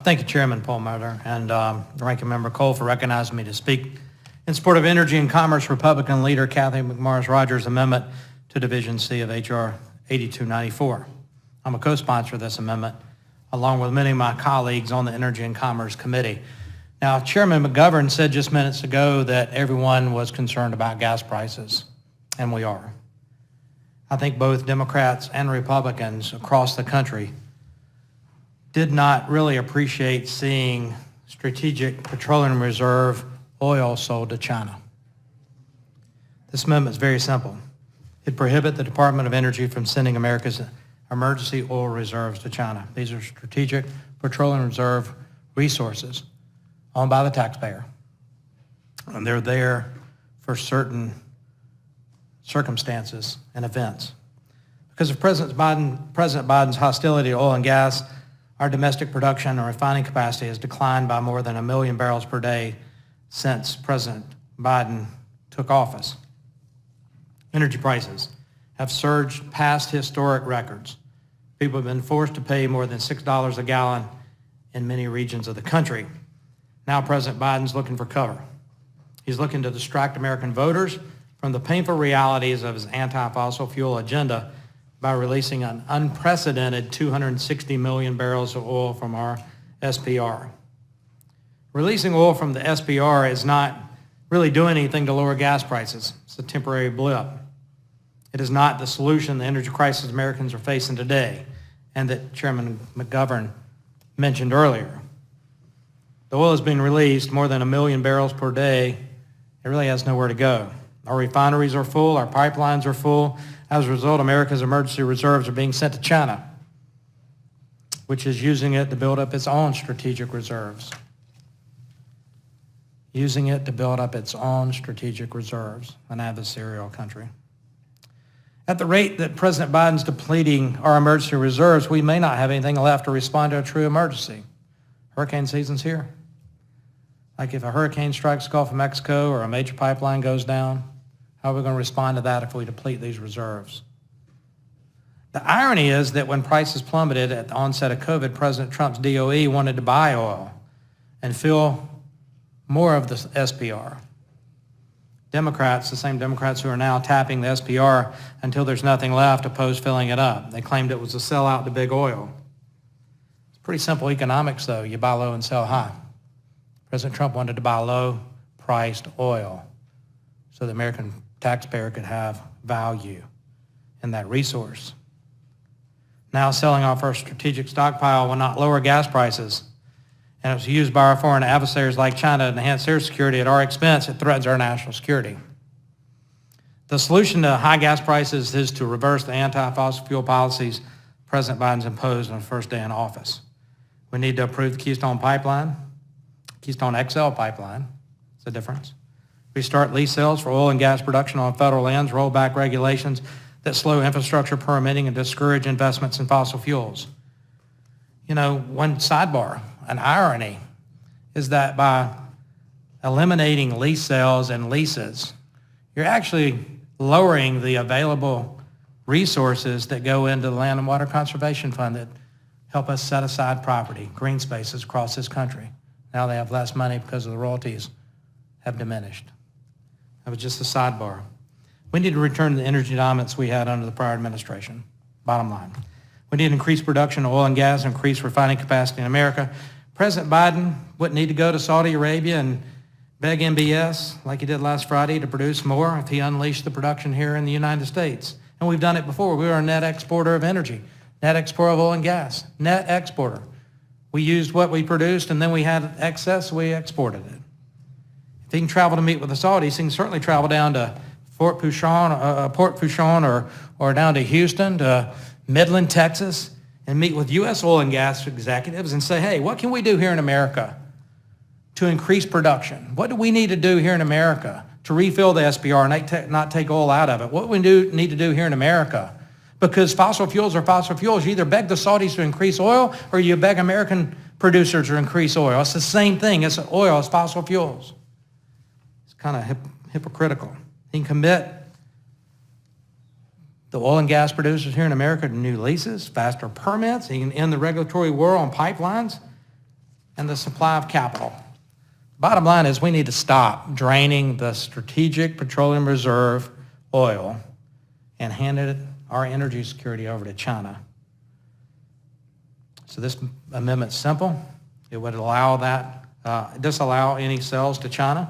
Thank you, Chairman Perlmutter and Ranking Member Cole for recognizing me to speak in support of Energy and Commerce Republican leader Kathy McMorris Rogers' amendment to Division C of H.R. 8294. I'm a co-sponsor of this amendment, along with many of my colleagues on the Energy and Commerce Committee. Now, Chairman McGovern said just minutes ago that everyone was concerned about gas prices, and we are. I think both Democrats and Republicans across the country did not really appreciate seeing Strategic Petroleum Reserve oil sold to China. This amendment is very simple. It prohibits the Department of Energy from sending America's emergency oil reserves to China. These are Strategic Petroleum Reserve resources owned by the taxpayer. And they're there for certain circumstances and events. Because of President Biden's hostility to oil and gas, our domestic production and refining capacity has declined by more than 1 million barrels per day since President Biden took office. Energy prices have surged past historic records. People have been forced to pay more than $6 a gallon in many regions of the country. Now President Biden's looking for cover. He's looking to distract American voters from the painful realities of his anti-fossil fuel agenda by releasing an unprecedented 260 million barrels of oil from our SPR. Releasing oil from the SPR is not really doing anything to lower gas prices. It's a temporary blip. It is not the solution to the energy crisis Americans are facing today and that Chairman McGovern mentioned earlier. The oil is being released, more than 1 million barrels per day. It really has nowhere to go. Our refineries are full, our pipelines are full. As a result, America's emergency reserves are being sent to China, which is using it to build up its own strategic reserves. Using it to build up its own strategic reserves, an adversarial country. At the rate that President Biden's depleting our emergency reserves, we may not have anything left to respond to a true emergency. Hurricane season's here. Like if a hurricane strikes the Gulf of Mexico or a major pipeline goes down, how are we going to respond to that if we deplete these reserves? The irony is that when prices plummeted at the onset of COVID, President Trump's DOE wanted to buy oil and fill more of the SPR. Democrats, the same Democrats who are now tapping the SPR until there's nothing left, oppose filling it up. They claimed it was a sellout to big oil. It's pretty simple economics, though. You buy low and sell high. President Trump wanted to buy low-priced oil so the American taxpayer could have value in that resource. Now selling off our strategic stockpile will not lower gas prices, and it was used by our foreign adversaries like China to enhance their security at our expense. It threatens our national security. The solution to high gas prices is to reverse the anti-fossil fuel policies President Biden's imposed on the first day in office. We need to approve the Keystone Pipeline, Keystone XL Pipeline. It's a difference. Restart lease sales for oil and gas production on federal lands, roll back regulations that slow infrastructure permitting and discourage investments in fossil fuels. You know, one sidebar, an irony, is that by eliminating lease sales and leases, you're actually lowering the available resources that go into the Land and Water Conservation Fund that help us set aside property, green spaces across this country. Now they have less money because of the royalties have diminished. That was just a sidebar. We need to return to the energy dominance we had under the prior administration, bottom line. We need to increase production of oil and gas, increase refining capacity in America. President Biden wouldn't need to go to Saudi Arabia and beg MBS like he did last Friday to produce more if he unleashed the production here in the United States. And we've done it before. We were a net exporter of energy, net exporter of oil and gas, net exporter. We used what we produced and then we had excess, we exported it. If he can travel to meet with the Saudis, he can certainly travel down to Port Fourchon or down to Houston, to Midland, Texas, and meet with U.S. oil and gas executives and say, hey, what can we do here in America to increase production? What do we need to do here in America to refill the SPR and not take oil out of it? What do we need to do here in America? Because fossil fuels are fossil fuels. You either beg the Saudis to increase oil or you beg American producers to increase oil. It's the same thing. It's oil. It's fossil fuels. It's kind of hypocritical. He can commit the oil and gas producers here in America to new leases, faster permits. He can end the regulatory war on pipelines. and the supply of capital. Bottom line is we need to stop draining the strategic petroleum reserve oil and hand our energy security over to China. So this amendment's simple. It would allow disallow any sales to China.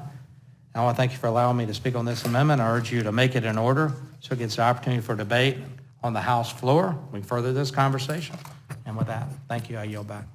I want to thank you for allowing me to speak on this amendment. I urge you to make it in order so it gets the opportunity for debate on the House floor. We can further this conversation. And with that, thank you. I yield back.